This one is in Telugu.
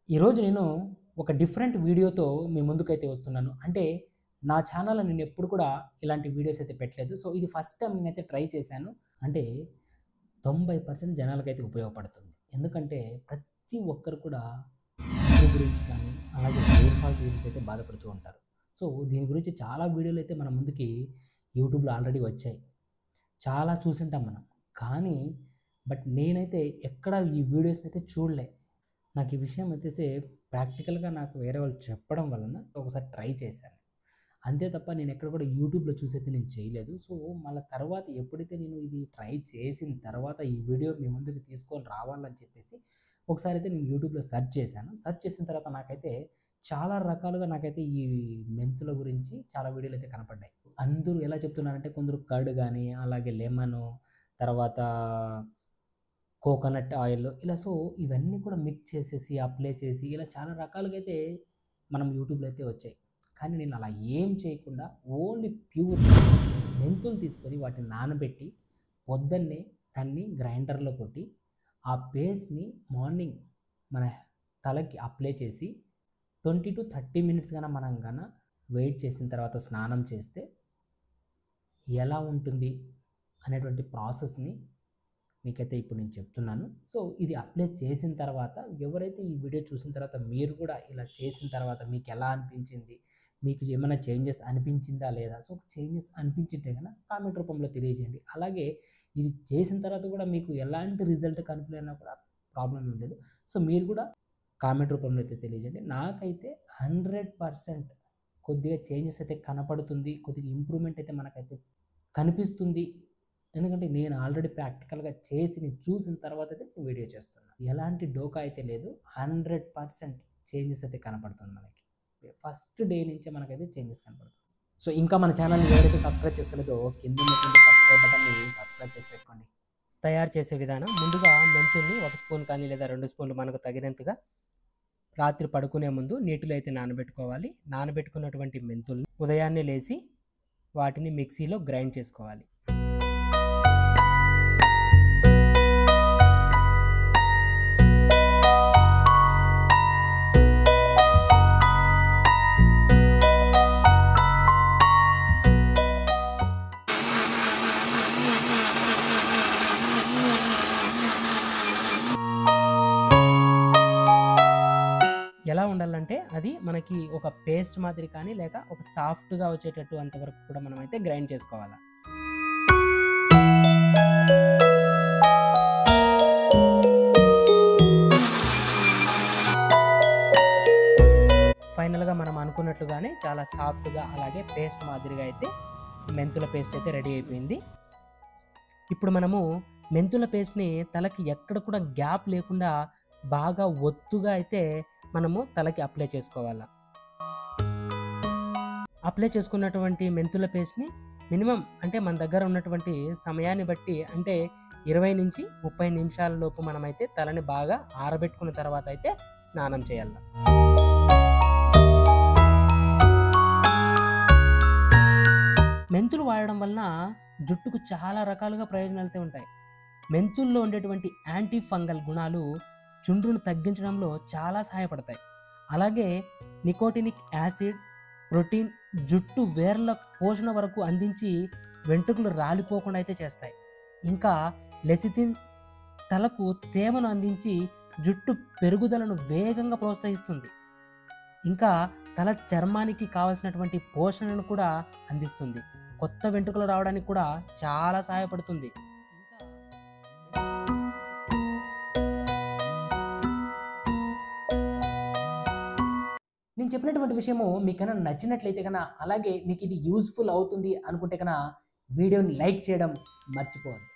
ఈరోజు నేను ఒక డిఫరెంట్ వీడియోతో మీ ముందుకైతే వస్తున్నాను. అంటే నా ఛానల్‌లో నేను ఎప్పుడు కూడా ఇలాంటి వీడియోస్ అయితే పెట్టలేదు. సో, ఇది ఫస్ట్ టైం నేనైతే ట్రై చేశాను. అంటే 90% జనాలకైతే ఉపయోగపడుతుంది. ఎందుకంటే ప్రతి ఒక్కరు కూడా జుట్టు గురించి కానీ, అలాగే హెయిర్ ఫాల్స్ గురించి అయితే బాధపడుతూ ఉంటారు. సో, దీని గురించి చాలా వీడియోలు అయితే మన ముందుకి యూట్యూబ్‌లో ఆల్రెడీ వచ్చాయి. చాలా చూసుంటాం మనం. కానీ నేనైతే ఎక్కడ ఈ వీడియోస్‌ని అయితే చూడలే. నాకు ఈ విషయం వచ్చేసి ప్రాక్టికల్‌గా నాకు వేరే వాళ్ళు చెప్పడం వలన ఒకసారి ట్రై చేశాను. అంతే తప్ప నేను ఎక్కడ కూడా యూట్యూబ్‌లో చూసైతే నేను చేయలేదు. సో, మళ్ళా తర్వాత ఎప్పుడైతే నేను ఇది ట్రై చేసిన తర్వాత ఈ వీడియో మీ ముందుకు తీసుకొని రావాలని చెప్పేసి ఒకసారి అయితే నేను యూట్యూబ్‌లో సెర్చ్ చేశాను. సెర్చ్ చేసిన తర్వాత నాకైతే చాలా రకాలుగా నాకైతే ఈ మెంతుల గురించి చాలా వీడియోలు అయితే కనపడ్డాయి. అందరూ ఎలా చెప్తున్నారంటే కొందరు కర్డ్ గానీ, అలాగే లెమను, తర్వాత కోకోనట్ ఆయిల్ ఇలా సో, ఇవన్నీ కూడా మిక్స్ చేసేసి, అప్లై చేసి ఇలా చాలా రకాలుగా అయితే మనం యూట్యూబ్‌లో అయితే వచ్చాయి. కానీ నేను అలా ఏం చేయకుండా ఓన్లీ ప్యూర్ మెంతులు తీసుకొని వాటిని నానబెట్టి పొద్దున్నే దాన్ని గ్రైండర్‌లో కొట్టి ఆ పేస్ట్‌ని మార్నింగ్ మన తలకి అప్లై చేసి 20-30 మినిట్స్ మనం వెయిట్ చేసిన తర్వాత స్నానం చేస్తే ఎలా ఉంటుంది అనేటువంటి ప్రాసెస్‌ని మీకైతే ఇప్పుడు నేను చెప్తున్నాను. సో, ఇది అప్లై చేసిన తర్వాత ఎవరైతే ఈ వీడియో చూసిన తర్వాత మీరు కూడా ఇలా చేసిన తర్వాత మీకు ఎలా అనిపించింది? మీకు ఏమైనా చేంజెస్ అనిపించిందా లేదా? సో, చేంజెస్ అనిపించింటే గనక కామెంట్ రూపంలో తెలియజేయండి. అలాగే ఇది చేసిన తర్వాత కూడా మీకు ఎలాంటి రిజల్ట్ కనిపియనా కూడా ప్రాబ్లమ్ ఏం లేదు. సో, మీరు కూడా కామెంట్ రూపంలో అయితే తెలియజేయండి. నాకైతే 100% కొద్దిగా చేంజెస్ అయితే కనపడుతుంది. కొద్దిగా ఇంప్రూవ్‌మెంట్ అయితే మనకైతే కనిపిస్తుంది. ఎందుకంటే నేను ఆల్రెడీ ప్రాక్టికల్‌గా చేసి నేను చూసిన తర్వాత అయితే నేను వీడియో చేస్తున్నా. ఎలాంటి డోకా అయితే లేదు. 100% చేంజెస్ అయితే కనపడుతుంది మనకి. ఫస్ట్ డే నుంచే మనకైతే చేంజెస్ కనపడుతుంది. సో, ఇంకా మన ఛానల్‌ని ఎవరైతే సబ్స్క్రైబ్ చేసుకోలేదో కింద ఉన్నటువంటి సబ్స్క్రైబ్ బటన్‌ని సబ్స్క్రైబ్ చేసి పెట్టుకోండి. తయారు చేసే విధానం ముందుగా మెంతుల్ని 1 స్పూన్ కానీ లేదా 2 స్పూన్లు మనకు తగినంతగా రాత్రి పడుకునే ముందు నీటిలో అయితే నానబెట్టుకోవాలి. నానబెట్టుకున్నటువంటి మెంతుల్ని ఉదయాన్నే లేసి వాటిని మిక్సీలో గ్రైండ్ చేసుకోవాలి. ఎలా ఉండాలంటే అది మనకి ఒక పేస్ట్ మాదిరి కానీ లేక ఒక సాఫ్ట్‌గా వచ్చేటట్టు అంతవరకు కూడా మనమైతే గ్రైండ్ చేసుకోవాలి. ఫైనల్‌గా మనం అనుకున్నట్లుగానే చాలా సాఫ్ట్‌గా అలాగే పేస్ట్ మాదిరిగా అయితే మెంతుల పేస్ట్ అయితే రెడీ అయిపోయింది. ఇప్పుడు మనము మెంతుల పేస్ట్‌ని తలకి ఎక్కడ కూడా గ్యాప్ లేకుండా బాగా ఒత్తుగా అయితే మనము తలకి అప్లై చేసుకోవాల. అప్లై చేసుకున్నటువంటి మెంతుల పేస్ట్‌ని మినిమం అంటే మన దగ్గర ఉన్నటువంటి సమయాన్ని బట్టి అంటే 20-30 నిమిషాల లోపు మనమైతే తలని బాగా ఆరబెట్టుకున్న తర్వాత అయితే స్నానం చేయాల. మెంతులు వాడడం వలన జుట్టుకు చాలా రకాలుగా ప్రయోజనాలైతే ఉంటాయి. మెంతుల్లో ఉండేటువంటి యాంటీ ఫంగల్ గుణాలు చుండ్రును తగ్గించడంలో చాలా సహాయపడతాయి. అలాగే నికోటినిక్ యాసిడ్, ప్రోటీన్ జుట్టు వేర్ల పోషణ వరకు అందించి వెంట్రుకలు రాలిపోకుండా అయితే చేస్తాయి. ఇంకా లెసిథిన్ తలకు తేమను అందించి జుట్టు పెరుగుదలను వేగంగా ప్రోత్సహిస్తుంది. ఇంకా తల చర్మానికి కావాల్సినటువంటి పోషణను కూడా అందిస్తుంది. కొత్త వెంట్రుకలు రావడానికి కూడా చాలా సహాయపడుతుంది. నేను చెప్పినటువంటి విషయము మీకైనా నచ్చినట్లయితే కన్నా అలాగే మీకు ఇది యూజ్ఫుల్ అవుతుంది అనుకుంటే కన్నా వీడియోని లైక్ చేయడం మర్చిపోవద్దు.